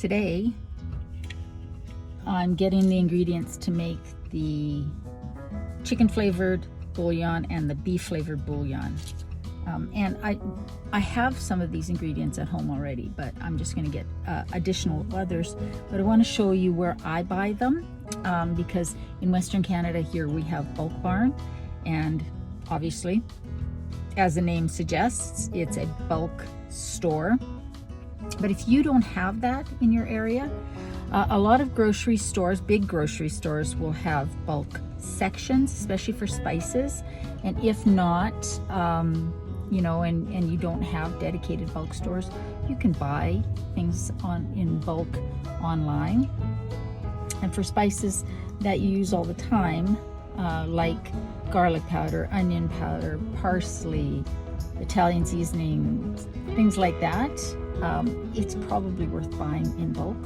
today I'm getting the ingredients to make the chicken flavored bouillon and the beef flavored bouillon. And I have some of these ingredients at home already, but I'm just going to get additional others. But I want to show you where I buy them, because in Western Canada here we have Bulk Barn, and obviously, as the name suggests, it's a bulk store. But if you don't have that in your area, a lot of grocery stores, big grocery stores, will have bulk sections, especially for spices. And if not, you know, and you don't have dedicated bulk stores, you can buy things in bulk online. And for spices that you use all the time, like garlic powder, onion powder, parsley, Italian seasoning, things like that, it's probably worth buying in bulk.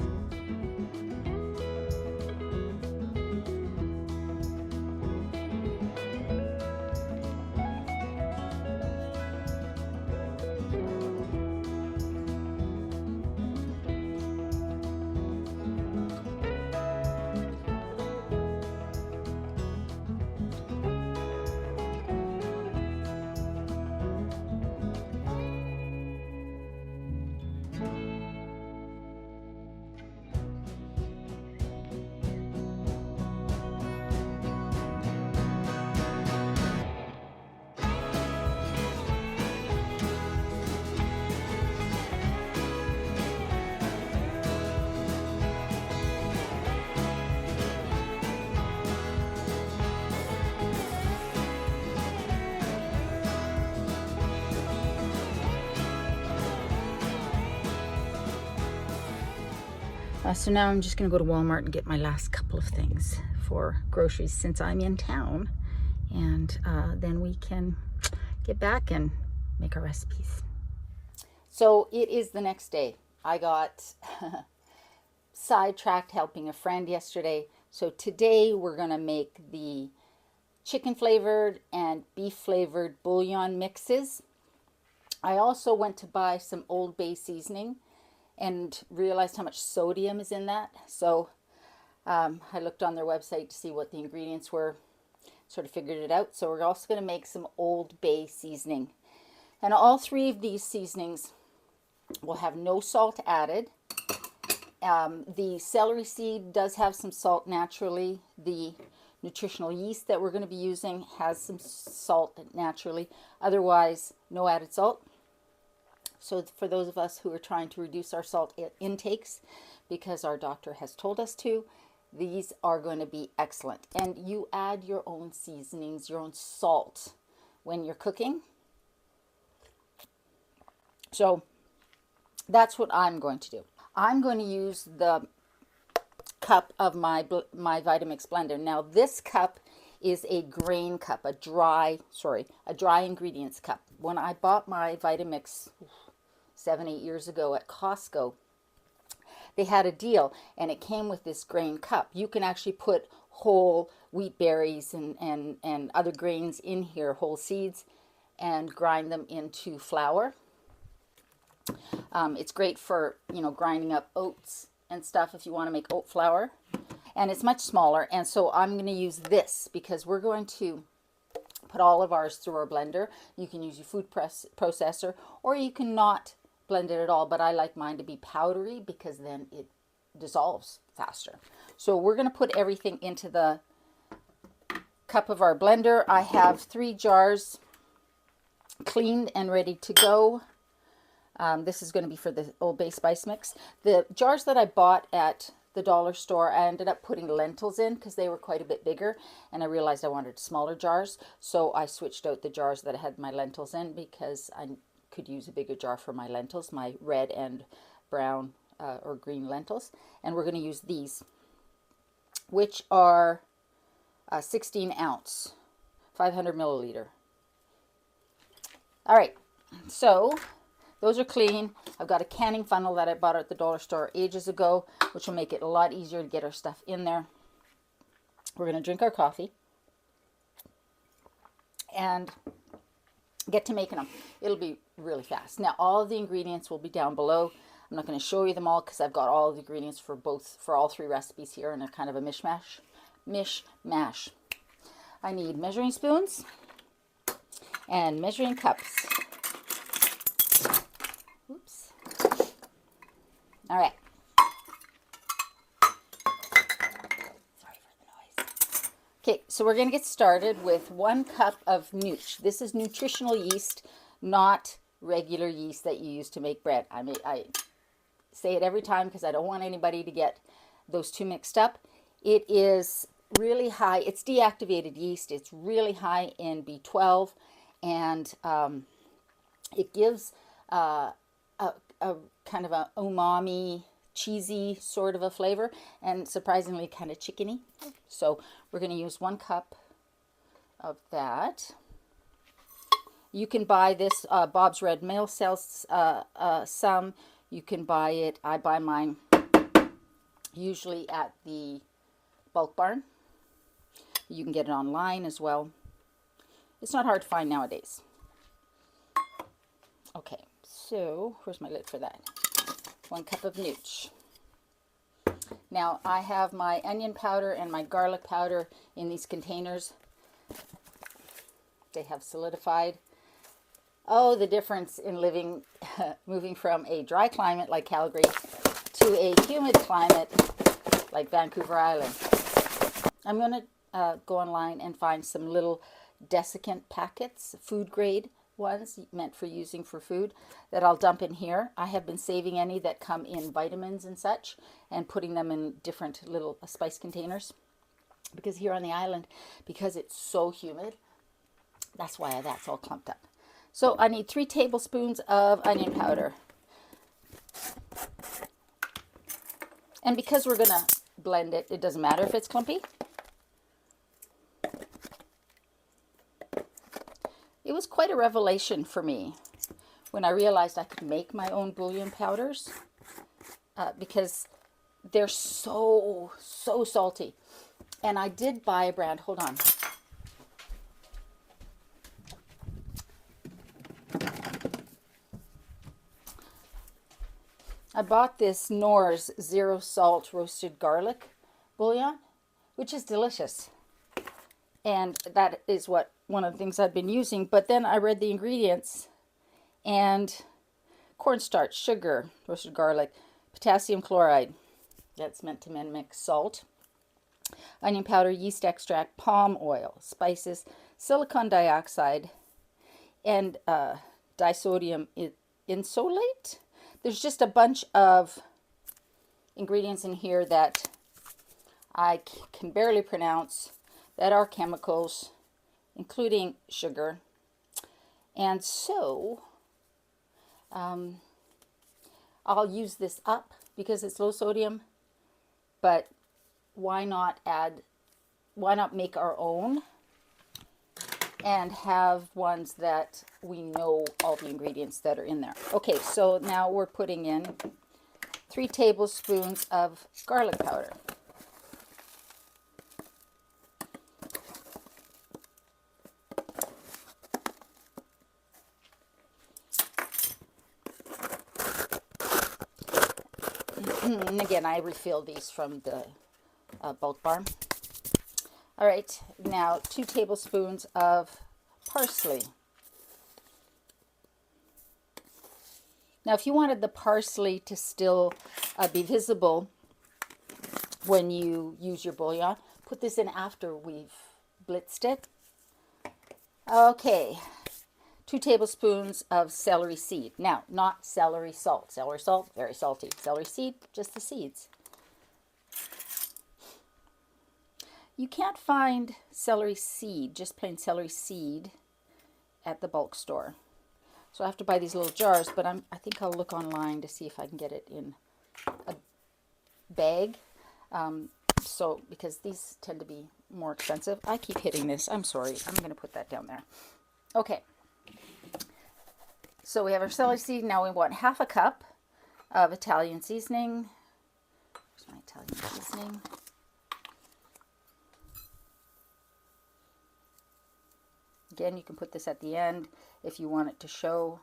So now I'm just going to go to Walmart and get my last couple of things for groceries since I'm in town, and then we can get back and make our recipes. So it is the next day. I got sidetracked helping a friend yesterday, so today we're going to make the chicken flavored and beef flavored bouillon mixes. I also went to buy some Old Bay seasoning and realized how much sodium is in that. So I looked on their website to see what the ingredients were, sort of figured it out. So we're also going to make some Old Bay seasoning. And all three of these seasonings will have no salt added. The celery seed does have some salt naturally. The nutritional yeast that we're going to be using has some salt naturally. Otherwise, no added salt. So for those of us who are trying to reduce our salt intakes, because our doctor has told us to, these are going to be excellent. And you add your own seasonings, your own salt when you're cooking. So that's what I'm going to do. I'm going to use the cup of my Vitamix blender. Now this cup is a grain cup, a dry ingredients cup. When I bought my Vitamix 7-8 years ago at Costco, they had a deal, and it came with this grain cup. You can actually put whole wheat berries and other grains in here, whole seeds, and grind them into flour. It's great for, you know, grinding up oats and stuff if you want to make oat flour. And it's much smaller, and so I'm going to use this because we're going to put all of ours through our blender. You can use your food processor, or you can not blend it at all, but I like mine to be powdery because then it dissolves faster. So we're going to put everything into the cup of our blender. I have 3 jars cleaned and ready to go. This is going to be for the Old Bay spice mix. The jars that I bought at the dollar store, I ended up putting lentils in because they were quite a bit bigger, and I realized I wanted smaller jars, so I switched out the jars that I had my lentils in because I could use a bigger jar for my lentils, my red and brown or green lentils. And we're going to use these, which are 16 ounce, 500 milliliter. All right, so those are clean. I've got a canning funnel that I bought at the dollar store ages ago, which will make it a lot easier to get our stuff in there. We're going to drink our coffee and get to making them. It'll be really fast. Now, all of the ingredients will be down below. I'm not going to show you them all because I've got all the ingredients for all 3 recipes here in a kind of a mishmash. I need measuring spoons and measuring cups. Oops. All right. Sorry for the noise. Okay, so we're going to get started with 1 cup of nooch. This is nutritional yeast, not regular yeast that you use to make bread. I say it every time because I don't want anybody to get those two mixed up. It is really high. It's deactivated yeast. It's really high in B12, and it gives a kind of a umami, cheesy sort of a flavor, and surprisingly kind of chickeny. So we're going to use 1 cup of that. You can buy this, Bob's Red Mill sells some. You can buy it, I buy mine usually at the bulk barn. You can get it online as well. It's not hard to find nowadays. Okay, so where's my lid for that? 1 cup of nooch. Now I have my onion powder and my garlic powder in these containers. They have solidified. Oh, the difference in moving from a dry climate like Calgary to a humid climate like Vancouver Island. I'm going to go online and find some little desiccant packets, food grade ones meant for using for food, that I'll dump in here. I have been saving any that come in vitamins and such and putting them in different little spice containers, because here on the island, because it's so humid, that's why that's all clumped up. So I need 3 tablespoons of onion powder. And because we're going to blend it, it doesn't matter if it's clumpy. It was quite a revelation for me when I realized I could make my own bouillon powders, because they're so salty. And I did buy a brand, hold on. I bought this Knorr's Zero Salt Roasted Garlic Bouillon, which is delicious. And that is one of the things I've been using. But then I read the ingredients, and cornstarch, sugar, roasted garlic, potassium chloride, that's meant to mimic salt, onion powder, yeast extract, palm oil, spices, silicon dioxide, and disodium insolate. There's just a bunch of ingredients in here that I can barely pronounce that are chemicals, including sugar. And so I'll use this up because it's low sodium, but why not make our own and have ones that we know all the ingredients that are in there. Okay, so now we're putting in 3 tablespoons of garlic powder. And again, I refill these from the bulk barn. All right, now 2 tablespoons of parsley. Now, if you wanted the parsley to still be visible when you use your bouillon, put this in after we've blitzed it. Okay, 2 tablespoons of celery seed. Now, not celery salt. Celery salt, very salty. Celery seed, just the seeds. You can't find celery seed, just plain celery seed, at the bulk store. So I have to buy these little jars, but I think I'll look online to see if I can get it in a bag. Because these tend to be more expensive. I keep hitting this. I'm sorry. I'm going to put that down there. Okay. So we have our celery seed. Now we want 1/2 cup of Italian seasoning. Where's my Italian seasoning? Again, you can put this at the end if you want it to show.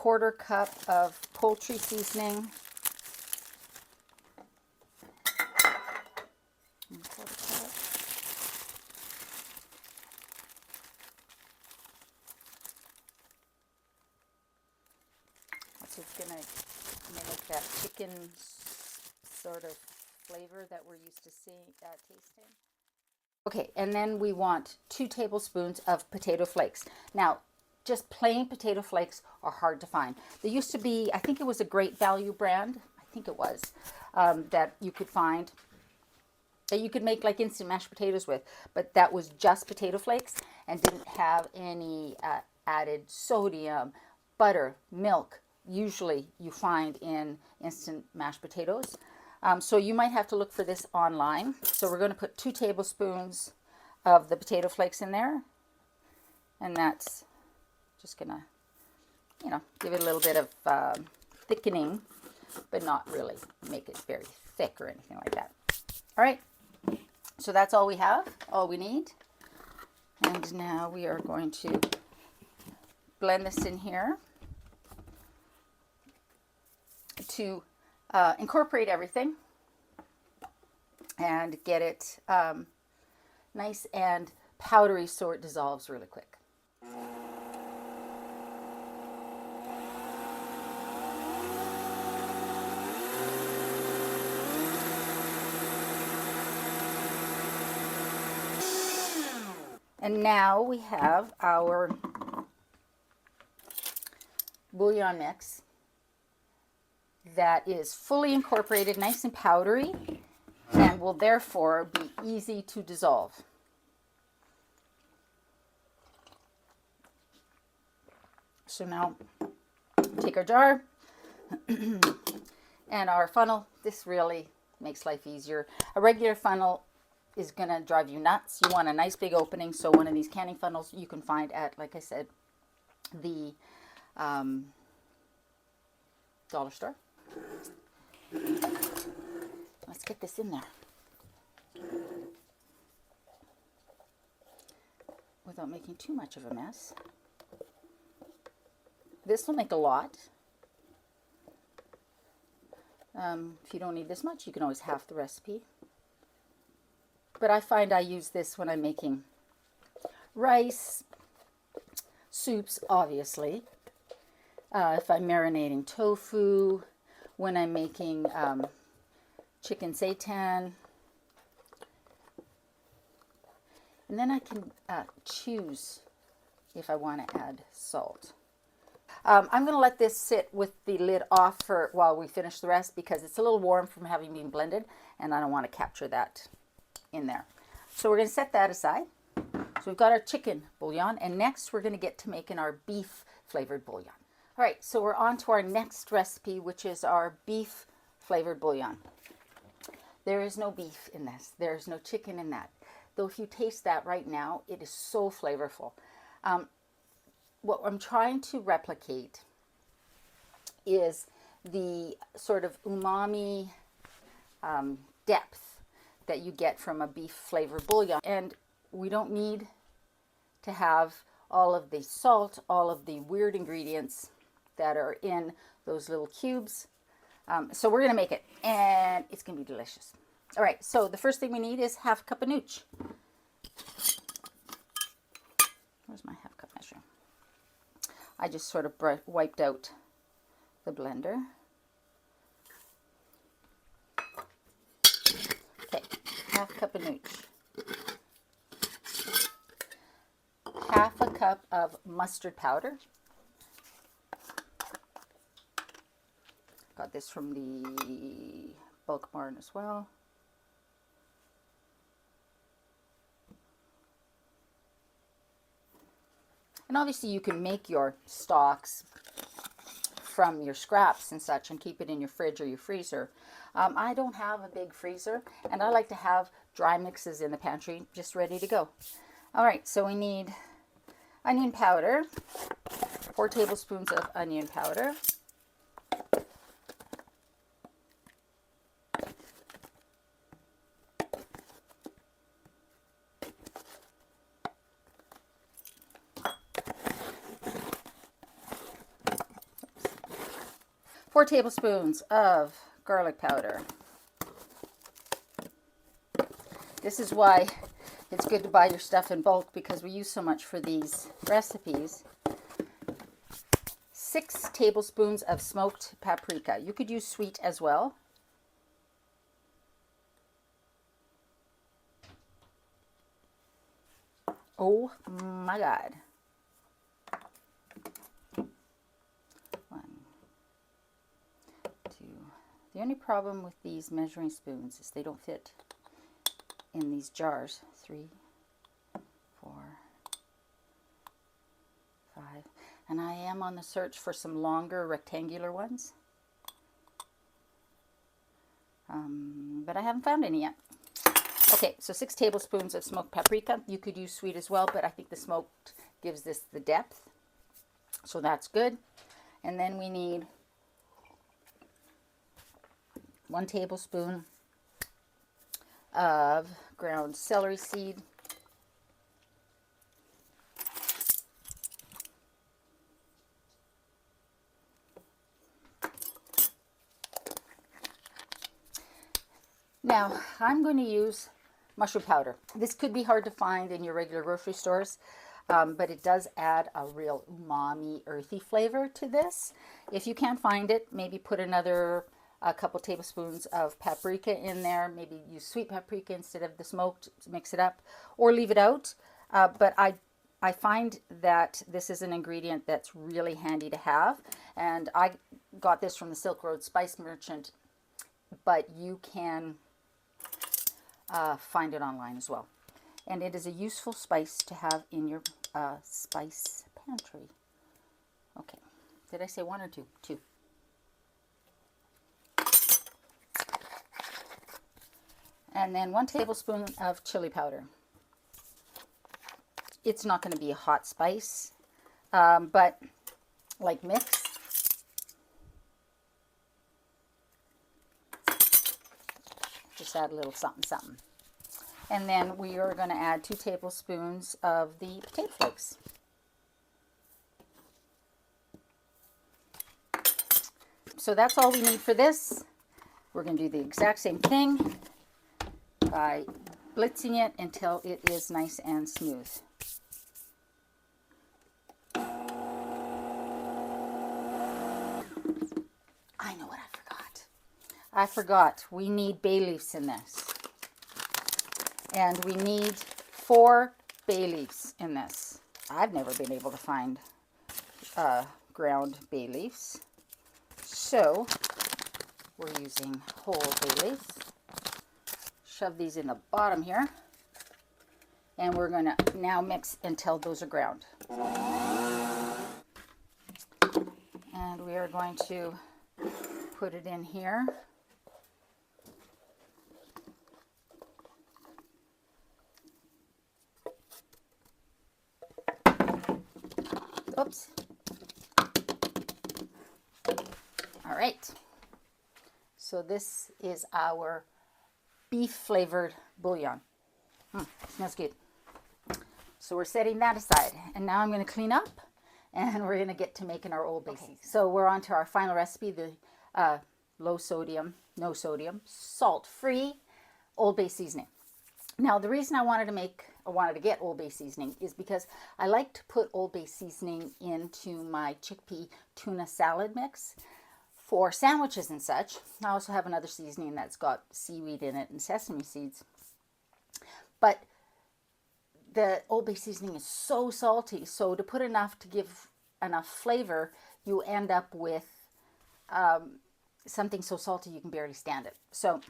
1/4 cup of poultry seasoning. 1/4 cup. That's just going to mimic that chicken sort of flavor that we're used to seeing, tasting. Okay, and then we want 2 tablespoons of potato flakes. Now, just plain potato flakes are hard to find. There used to be, I think it was a Great Value brand, I think it was, that you could find, that you could make like instant mashed potatoes with, but that was just potato flakes and didn't have any added sodium, butter, milk, usually you find in instant mashed potatoes. So you might have to look for this online. So we're going to put 2 tablespoons of the potato flakes in there. And that's just going to, you know, give it a little bit of thickening, but not really make it very thick or anything like that. All right. So that's all we have, all we need. And now we are going to blend this in here to incorporate everything and get it nice and powdery so it dissolves really quick. And now we have our bouillon mix that is fully incorporated, nice and powdery, and will therefore be easy to dissolve. So now take our jar and our funnel. This really makes life easier. A regular funnel is going to drive you nuts. You want a nice big opening, so one of these canning funnels you can find at, like I said, the dollar store. Let's get this in there without making too much of a mess. This will make a lot. If you don't need this much, you can always half the recipe. But I find I use this when I'm making rice, soups, obviously. If I'm marinating tofu, when I'm making chicken seitan. And then I can choose if I want to add salt. I'm going to let this sit with the lid off for while we finish the rest because it's a little warm from having been blended and I don't want to capture that in there. So we're going to set that aside. So we've got our chicken bouillon, and next we're going to get to making our beef flavored bouillon. All right, so we're on to our next recipe, which is our beef flavored bouillon. There is no beef in this. There's no chicken in that. Though if you taste that right now, it is so flavorful. What I'm trying to replicate is the sort of umami depth that you get from a beef flavored bouillon. And we don't need to have all of the salt, all of the weird ingredients that are in those little cubes. So we're going to make it, and it's going to be delicious. All right, so the first thing we need is half a cup of nooch. Where's my half cup measure? I just sort of wiped out the blender. Okay, half cup of nooch. Half a cup of mustard powder. Got this from the bulk barn as well. And obviously you can make your stocks from your scraps and such and keep it in your fridge or your freezer. I don't have a big freezer, and I like to have dry mixes in the pantry just ready to go. All right, so we need onion powder, 4 tablespoons of onion powder. 4 tablespoons of garlic powder. This is why it's good to buy your stuff in bulk, because we use so much for these recipes. 6 tablespoons of smoked paprika. You could use sweet as well. Oh my God. 1, 2. The only problem with these measuring spoons is they don't fit in these jars. 3, 4, 5. And I am on the search for some longer rectangular ones. But I haven't found any yet. Okay, so 6 tablespoons of smoked paprika. You could use sweet as well, but I think the smoked gives this the depth. So that's good. And then we need 1 tablespoon of ground celery seed. Now, I'm going to use mushroom powder. This could be hard to find in your regular grocery stores, but it does add a real umami, earthy flavor to this. If you can't find it, maybe put a couple tablespoons of paprika in there. Maybe use sweet paprika instead of the smoked, mix it up, or leave it out. But I find that this is an ingredient that's really handy to have. And I got this from the Silk Road Spice Merchant, but you can find it online as well. And it is a useful spice to have in your spice pantry. Okay, did I say 1 or 2? 2. And then 1 tablespoon of chili powder. It's not going to be a hot spice, but like mix. Just add a little something, something. And then we are going to add 2 tablespoons of the potato flakes. So that's all we need for this. We're going to do the exact same thing by blitzing it until it is nice and smooth. I know what I forgot. I forgot we need bay leaves in this. And we need 4 bay leaves in this. I've never been able to find ground bay leaves. So we're using whole bay leaves. Shove these in the bottom here. And we're going to now mix until those are ground. And we are going to put it in here. Oops. All right. So this is our beef flavored bouillon. Smells good. So we're setting that aside. And now I'm going to clean up and we're going to get to making our Old Bay seasoning. So we're on to our final recipe, the low sodium, no sodium, salt-free Old Bay seasoning. Now the reason I wanted to get Old Bay seasoning is because I like to put Old Bay seasoning into my chickpea tuna salad mix for sandwiches and such. I also have another seasoning that's got seaweed in it and sesame seeds. But the Old Bay seasoning is so salty, so to put enough to give enough flavor, you end up with something so salty you can barely stand it. So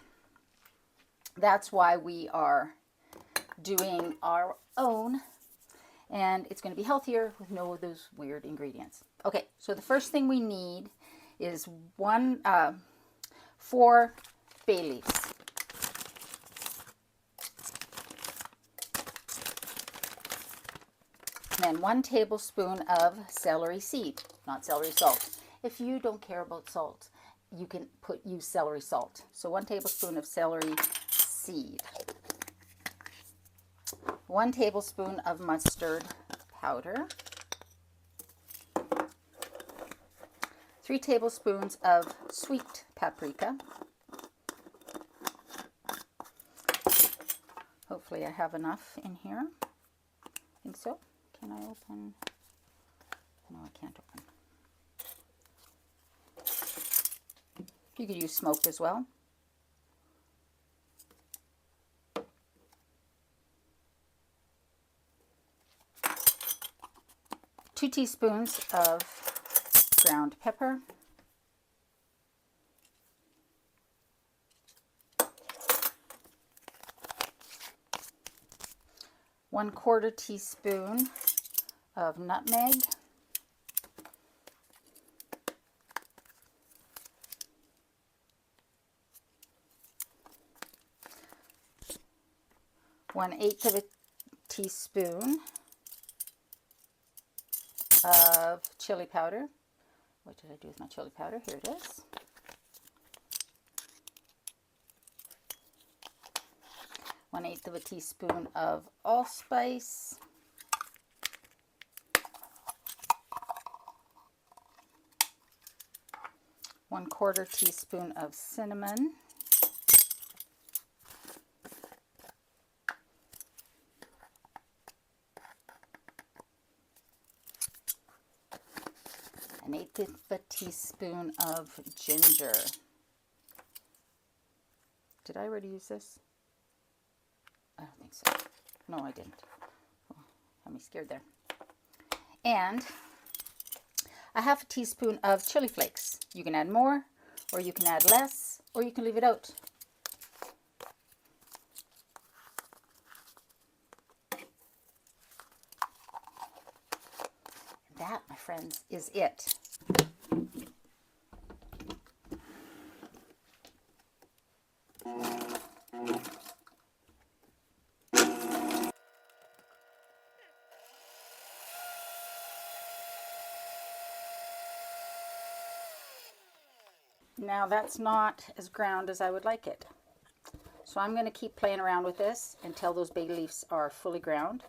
that's why we are doing our own, and it's going to be healthier with no of those weird ingredients. Okay, so the first thing we need is 4 bay leaves. And then 1 tablespoon of celery seed, not celery salt. If you don't care about salt, you can use celery salt. So 1 tablespoon of celery seed. 1 tablespoon of mustard powder. 3 tablespoons of sweet paprika. Hopefully I have enough in here. I think so. Can I open? No, I can't open. You could use smoked as well. Two teaspoons of ground pepper. 1/4 teaspoon of nutmeg. 1/8 of a teaspoon of chili powder. What did I do with my chili powder? Here it is. 1/8 of a teaspoon of allspice. 1/4 teaspoon of cinnamon. An 1/8 of a teaspoon of ginger. Did I already use this? I don't think so. No, I didn't. Oh, had me scared there. And a 1/2 teaspoon of chili flakes. You can add more, or you can add less, or you can leave it out. That, my friends, is it. Now that's not as ground as I would like it. So I'm going to keep playing around with this until those bay leaves are fully ground.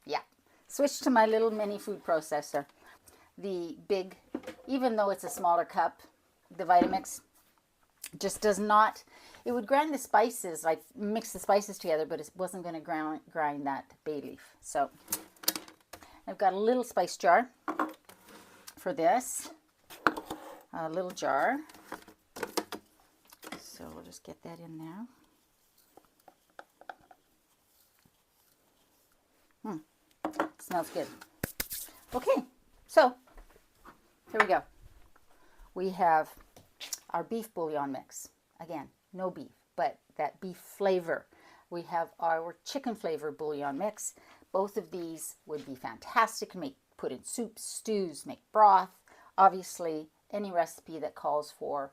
Yeah, switch to my little mini food processor. The big, even though it's a smaller cup, the Vitamix just does not, it would grind the spices, like mix the spices together, but it wasn't going to grind that bay leaf. So I've got a little spice jar for this, a little jar. So we'll just get that in there. Smells good. Okay, so here we go. We have our beef bouillon mix. Again, no beef, but that beef flavor. We have our chicken flavor bouillon mix. Both of these would be fantastic to make, put in soups, stews, make broth. Obviously, any recipe that calls for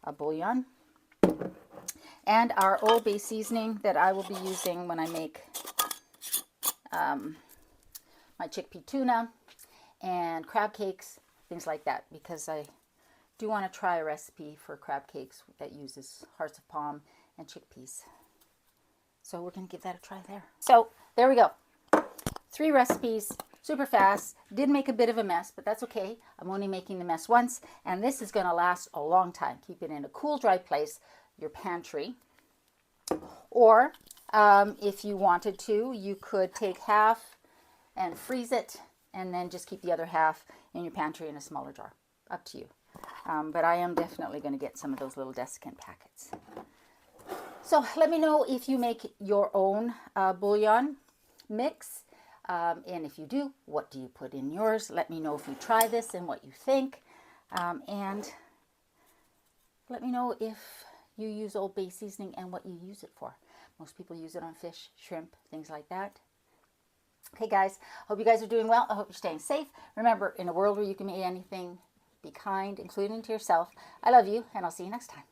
a bouillon. And our Old Bay seasoning that I will be using when I make my chickpea tuna and crab cakes, things like that, because I do want to try a recipe for crab cakes that uses hearts of palm and chickpeas. So we're going to give that a try there. So there we go. 3 recipes, super fast. Did make a bit of a mess, but that's okay. I'm only making the mess once, and this is going to last a long time. Keep it in a cool, dry place, your pantry. Or if you wanted to, you could take half and freeze it, and then just keep the other half in your pantry in a smaller jar. Up to you. But I am definitely going to get some of those little desiccant packets. So let me know if you make your own bouillon mix. And if you do, what do you put in yours? Let me know if you try this and what you think. And let me know if you use Old Bay seasoning and what you use it for. Most people use it on fish, shrimp, things like that. Okay, guys, hope you guys are doing well. I hope you're staying safe. Remember, in a world where you can eat anything, be kind, including to yourself. I love you, and I'll see you next time.